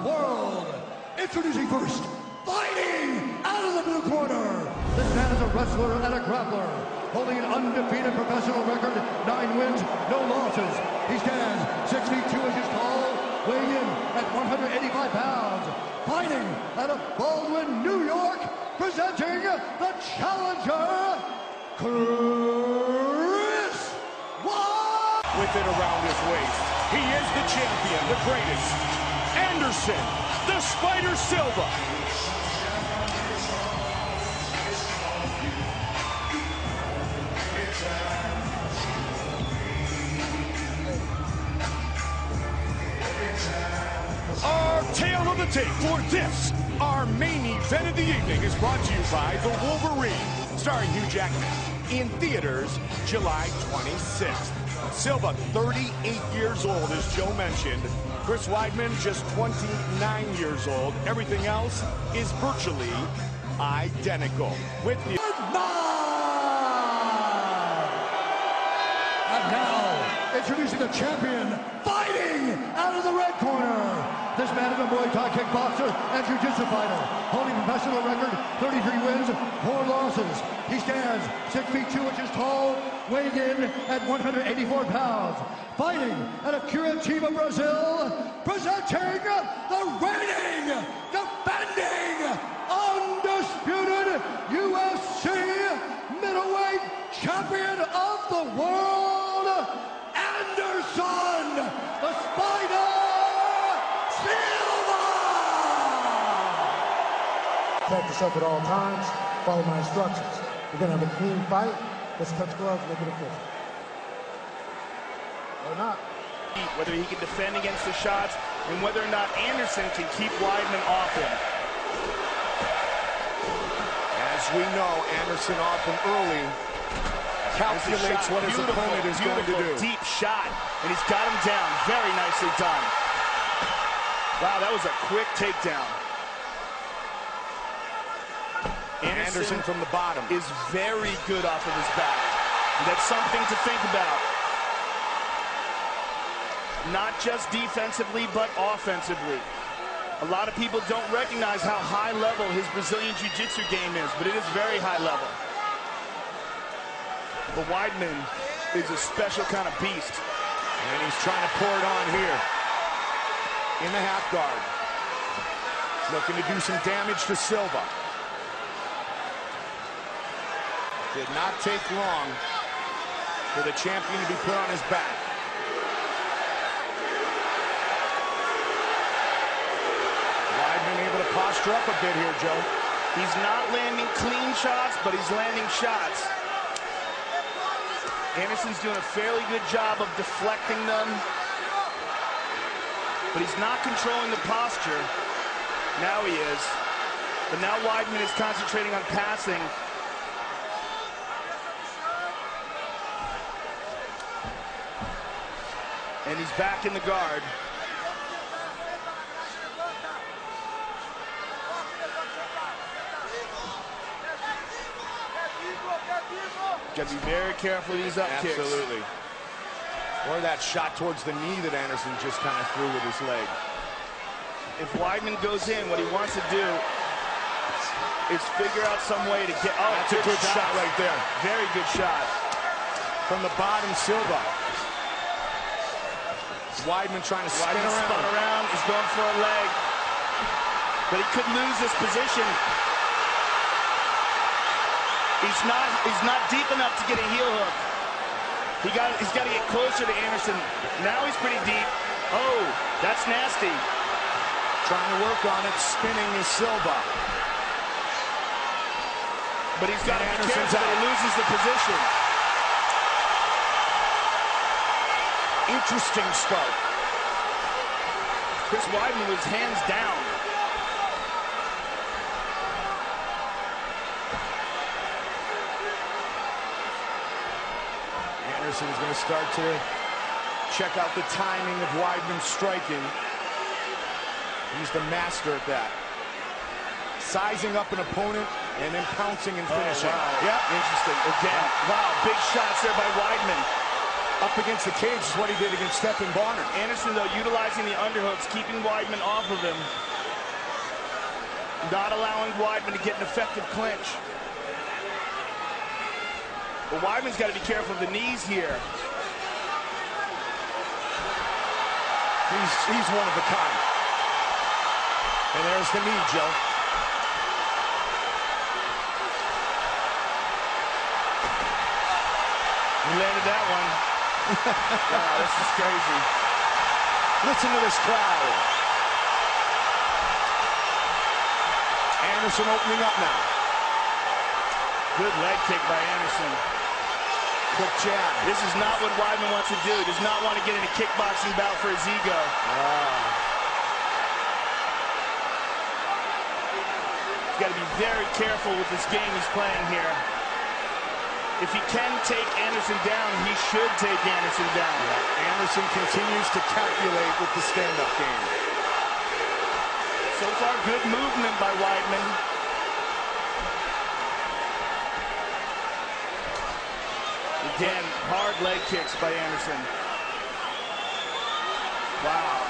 world. Introducing first, fighting out of the blue corner. This man is a wrestler and a grappler, holding an undefeated professional record, 9 wins, no losses. He stands 6 feet 2 inches tall, weighing in at 185 pounds. Fighting out of Baldwin, New York, presenting the challenger, Chris Weidman. With it around his waist, he is the champion, the greatest, Anderson, the Spider Silva. Our tale of the tape for this, our main event of the evening, is brought to you by The Wolverine, starring Hugh Jackman, in theaters July 26th. Silva, 38 years old, as Joe mentioned. Chris Weidman, just 29 years old. Everything else is virtually identical. With you. And now, introducing the champion, fighting out of the red corner. This man is a Muay Thai kickboxer and jiu-jitsu fighter, holding a professional record, 33 wins, 4 losses. He stands 6 feet 2 inches tall, weighing in at 184 pounds. Fighting out of Curitiba, Brazil, presenting the reigning, defending, undisputed UFC middleweight champion of the world, Anderson, the Spider Silva! Protect yourself at all times. Follow my instructions. We're going to have a clean fight. Let's touch gloves, make it official. Or not. Whether he can defend against the shots and whether or not Anderson can keep Weidman off him. As we know, Anderson often early calculates what his opponent is going to do. Deep shot, and he's got him down. Very nicely done. Wow, that was a quick takedown. Anderson from the bottom is very good off of his back. And that's something to think about. Not just defensively, but offensively. A lot of people don't recognize how high level his Brazilian Jiu-Jitsu game is, but it is very high level. But Weidman is a special kind of beast. And he's trying to pour it on here. In the half guard. Looking to do some damage to Silva. Did not take long for the champion to be put on his back. Weidman able to posture up a bit here, Joe. He's not landing clean shots, but he's landing shots. Anderson's doing a fairly good job of deflecting them, but he's not controlling the posture. Now he is. But now Weidman is concentrating on passing. And he's back in the guard. Got to be very careful of these up kicks. Absolutely. Or that shot towards the knee that Anderson just kind of threw with his leg. If Weidman goes in, what he wants to do is figure out some way to get... Oh, that's a good shot right there. Very good shot. From the bottom, Silva. Weidman trying to spin around. He's going for a leg. But he could lose this position. He's not deep enough to get a heel hook. He's got to get closer to Anderson. Now he's pretty deep. Oh, that's nasty. Trying to work on it, spinning is Silva. But he's got to be careful that he loses the position. Interesting start. Chris Weidman was hands down. Anderson's going to start to check out the timing of Weidman's striking. He's the master at that. Sizing up an opponent and then pouncing and finishing. Oh, wow. Yep, interesting. Again, wow, big shots there by Weidman. up against the cage is what he did against Stephen Bonner. Anderson, though, utilizing the underhooks, keeping Weidman off of him. Not allowing Weidman to get an effective clinch. But Weidman's got to be careful of the knees here. He's one of a kind. And there's the knee, Joe. He landed that one. Wow, this is crazy. Listen to this crowd. Anderson opening up now. Good leg kick by Anderson. Quick jab. This is not what Weidman wants to do. He does not want to get in a kickboxing bout for his ego. He's got to be very careful with this game he's playing here. If he can take Anderson down, he should take Anderson down. Yeah. Anderson continues to calculate with the stand-up game. So far, good movement by Weidman. Again, hard leg kicks by Anderson. Wow.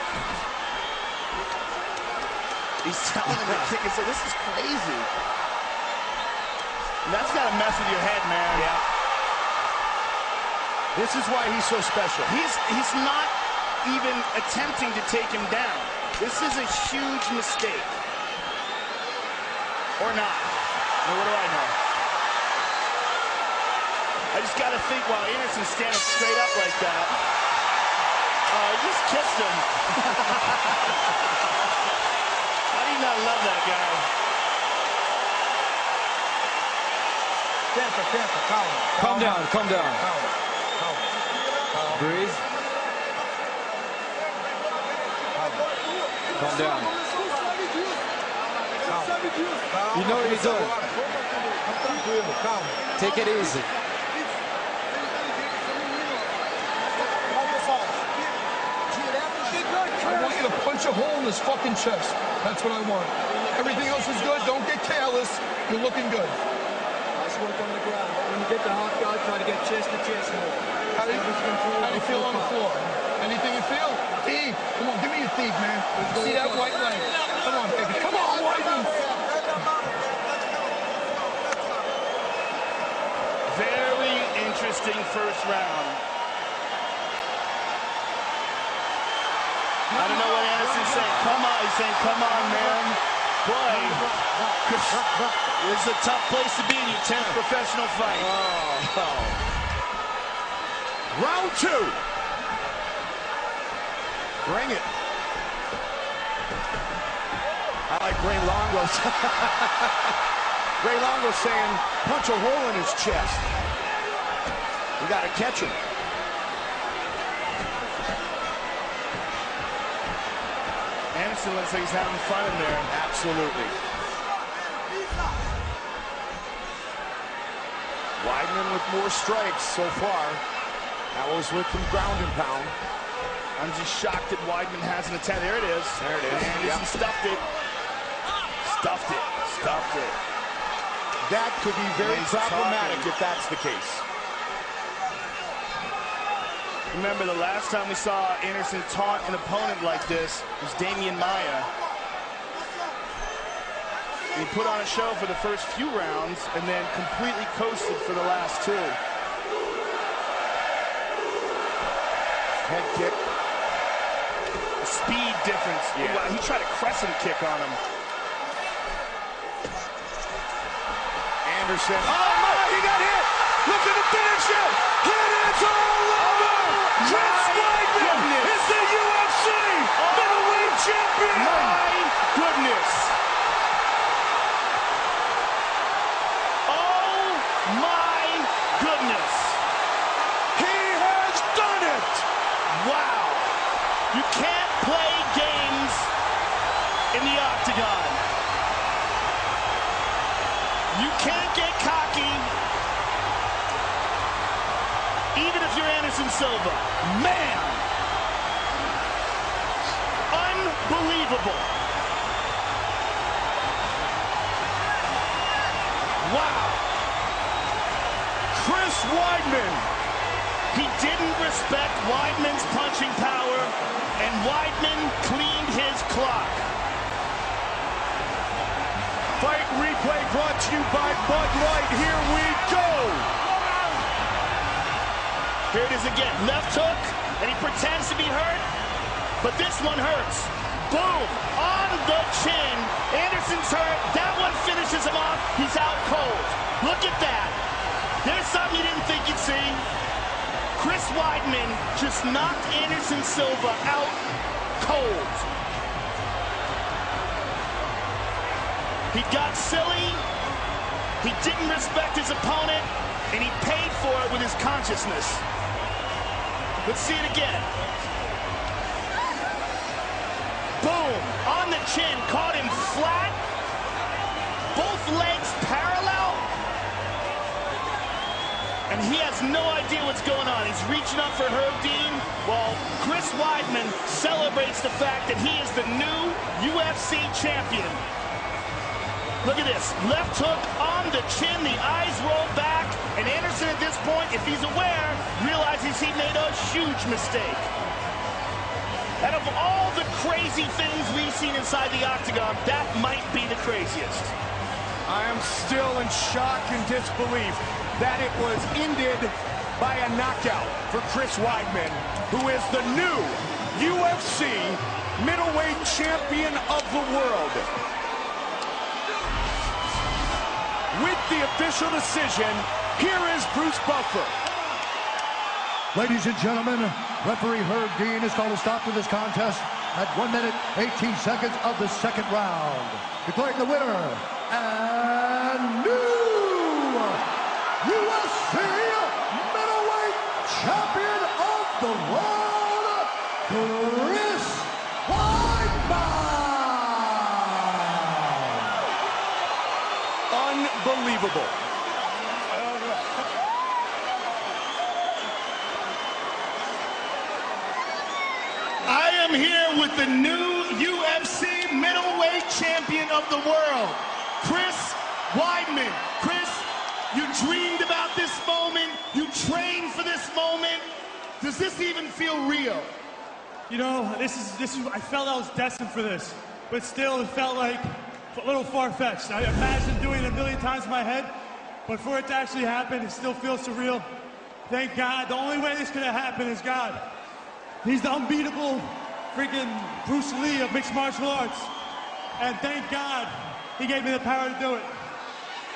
He's telling him to kick and say, this is crazy. And that's got to mess with your head, man. Yeah. This is why he's so special. He's not even attempting to take him down. This is a huge mistake. Or not. Well, what do I know? I just got to think while Anderson's standing straight up like that. Oh, he just kissed him. How do you not love that guy? Calm down, calm down. Breathe. Calm down. You know what you're doing. Take it easy. I want you to punch a hole in his fucking chest. That's what I want. Everything else is good. Don't get careless. You're looking good. Nice work on the ground. When you get the hot guard, try to get chest to chest more. How do you feel on the floor? Anything you feel? Teeth. Come on, give me your teeth, man. See that white leg? Come on, baby. Come on, Weidman. Very interesting first round. I don't know what Anderson's saying. Come on, he's saying, come on, man. Boy, this is a tough place to be in your 10th professional fight. Oh. Round 2. Bring it. I like Ray Longo. Ray Longo saying, punch a hole in his chest. You got to catch him. Anderson looks like he's having fun in there. Absolutely. Weidman with more strikes so far. That was with some ground and pound. I'm just shocked that Weidman hasn't attacked. There it is. There it is. Anderson stuffed it. Stuffed it. Stuffed it. That could be very problematic talking. if that's the case. Remember, the last time we saw Anderson taunt an opponent like this was Damian Maia. He put on a show for the first few rounds and then completely coasted for the last 2. Head kick. Speed difference. Yeah. Wow, he tried a crescent kick on him. Anderson. Oh, my, he got hit. Look at the finish it. It is all over. Chris Weidman is the UFC middleweight champion. My goodness. Oh, my goodness. He has done it. Wow. You can't play games in the octagon. You can't get cocky, even if you're Anderson Silva. Man! Unbelievable. Wow. Chris Weidman. He didn't respect Weidman's punching power, and Weidman cleaned his clock. Fight replay brought to you by Bud Light. Here we go. Here it is again. Left hook, and he pretends to be hurt, but this one hurts. Boom! On the chin. Anderson's hurt. That one finishes him off. He's out cold. Look at that. There's something you didn't think you'd see. Chris Weidman just knocked Anderson Silva out cold. He got silly. He didn't respect his opponent, and he paid for it with his consciousness. Let's see it again. Boom! On the chin, caught him flat. Both legs parallel. And he has no idea what's going on. He's reaching up for Herb Dean, while Chris Weidman celebrates the fact that he is the new UFC champion. Look at this. Left hook on the chin, the eyes roll back, and Anderson at this point, if he's aware, realizes he made a huge mistake. Out of all the crazy things we've seen inside the octagon, that might be the craziest. I am still in shock and disbelief that it was ended by a knockout for Chris Weidman, who is the new UFC middleweight champion of the world. With the official decision, here is Bruce Buffer. Ladies and gentlemen, referee Herb Dean has called a stop to this contest at 1 minute, 18 seconds of the second round. Declaring the winner and new UFC middleweight champion of the world, Chris Weidman. Unbelievable. I am here with the new UFC middleweight champion of the world, Chris Weidman. Chris, you dreamed about this moment. You trained for this moment. Does this even feel real? You know, this is. I felt I was destined for this, but still, it felt like a little far-fetched. I imagined doing it a million times in my head, but for it to actually happen, it still feels surreal. Thank God. The only way this could have happened is God. He's the unbeatable freaking Bruce Lee of mixed martial arts. And thank God he gave me the power to do it.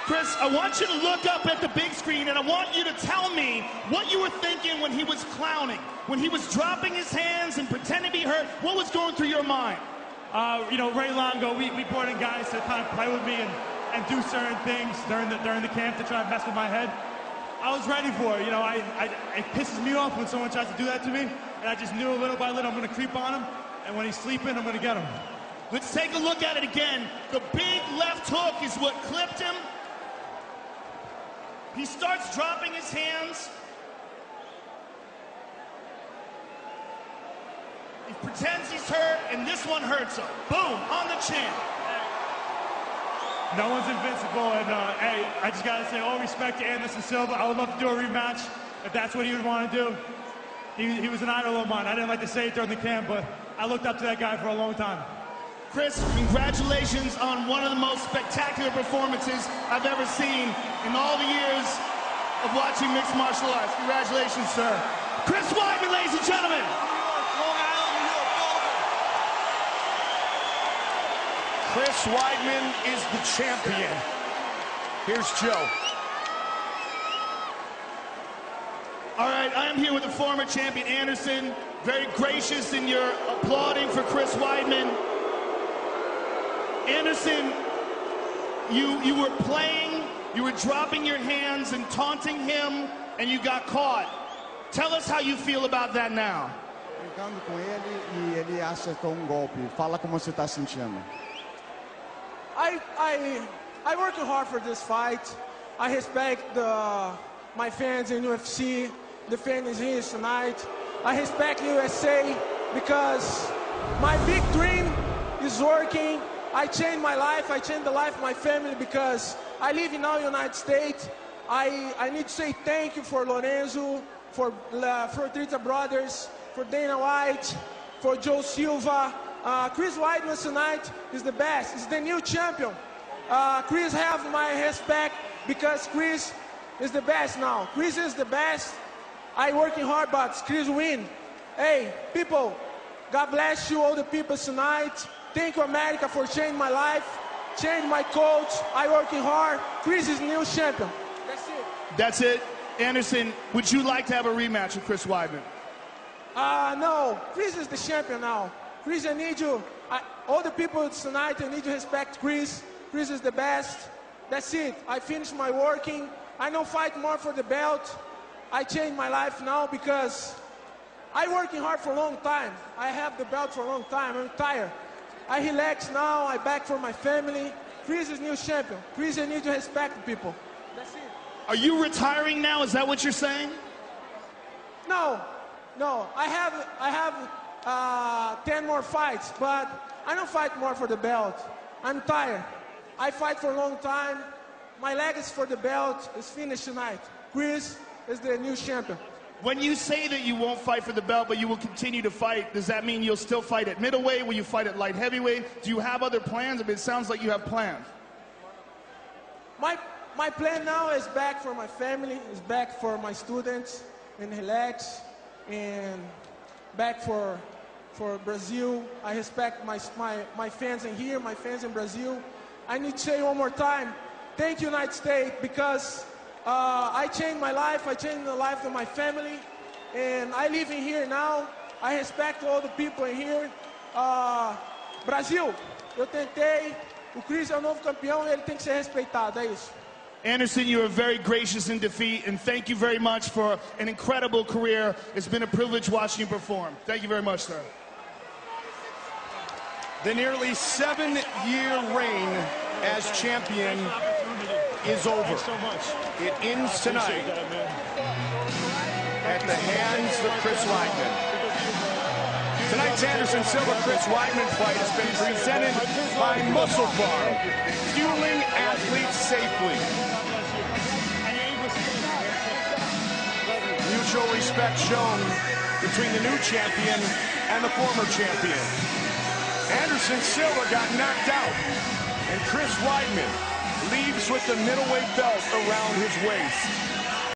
Chris, I want you to look up at the big screen, and I want you to tell me what you were thinking when he was clowning, when he was dropping his hands and pretending to be hurt. What was going through your mind? You know, Ray Longo, we brought in guys to kind of play with me and do certain things during the camp to try and mess with my head. I was ready for it. You know, it pisses me off when someone tries to do that to me, and I just knew little by little I'm going to creep on him, and when he's sleeping, I'm going to get him. Let's take a look at it again. The big left hook is what clipped him. He starts dropping his hands. He pretends he's hurt, and this one hurts him. Boom, on the chin. No one's invincible, and hey, I just gotta say all respect to Anderson Silva. I would love to do a rematch if that's what he would want to do. He was an idol of mine. I didn't like to say it during the camp, but I looked up to that guy for a long time. Chris, congratulations on one of the most spectacular performances I've ever seen in all the years of watching mixed martial arts. Congratulations, sir. Chris Weidman, ladies and gentlemen. Chris Weidman is the champion. Here's Joe. All right, I am here with the former champion, Anderson. Very gracious in your applauding for Chris Weidman. Anderson, you were playing, you were dropping your hands and taunting him, and you got caught. Tell us how you feel about that now. Brincando com ele e ele acertou golpe. Fala como você está sentindo. I worked hard for this fight. I respect my fans in UFC, the fans here tonight. I respect USA because my big dream is working. I changed my life. I changed the life of my family because I live in the United States. I need to say thank you for Lorenzo, for DERROTA brothers, for Dana White, for Joe Silva. Chris Weidman tonight is the best. He's the new champion. Chris have my respect because Chris is the best now. Chris is the best. I working hard, but Chris win. Hey, people, God bless you, all the people tonight. Thank you, America, for changing my life, change my coach. I working hard. Chris is new champion. That's it. That's it. Anderson, would you like to have a rematch with Chris Weidman? No. Chris is the champion now. Chris, I need you. All the people tonight, I need to respect Chris. Chris is the best. That's it. I finished my working. I don't fight more for the belt. I changed my life now because I working hard for a long time. I have the belt for a long time. I'm tired. I relax now. I back for my family. Chris is new champion. Chris, I need to respect people. That's it. Are you retiring now? Is that what you're saying? No. I have 10 more fights, but I don't fight more for the belt. I'm tired. I fight for a long time. My legacy for the belt is finished tonight. Chris is the new champion. When you say that you won't fight for the belt, but you will continue to fight, does that mean you'll still fight at middleweight? Will you fight at light heavyweight? Do you have other plans? I mean, it sounds like you have plans. My plan now is back for my family, is back for my students, and relax, and back for Brazil. I respect my fans in here, my fans in Brazil. I need to say one more time, thank you, United States, because I changed my life, I changed the life of my family, and I live in here now. I respect all the people in here. Brasil, eu tentei, o Chris é o novo campeão e ele tem que ser respeitado, é isso. Anderson, you are very gracious in defeat, and thank you very much for an incredible career. It's been a privilege watching you perform. Thank you very much, sir. The nearly 7-year reign as champion is over. It ends tonight at the hands of Chris Weidman. Tonight's Anderson Silva-Chris Weidman fight has been presented by Muscle Farm, fueling athletes safely. Mutual respect shown between the new champion and the former champion. Anderson Silva got knocked out, and Chris Weidman leaves with the middleweight belt around his waist.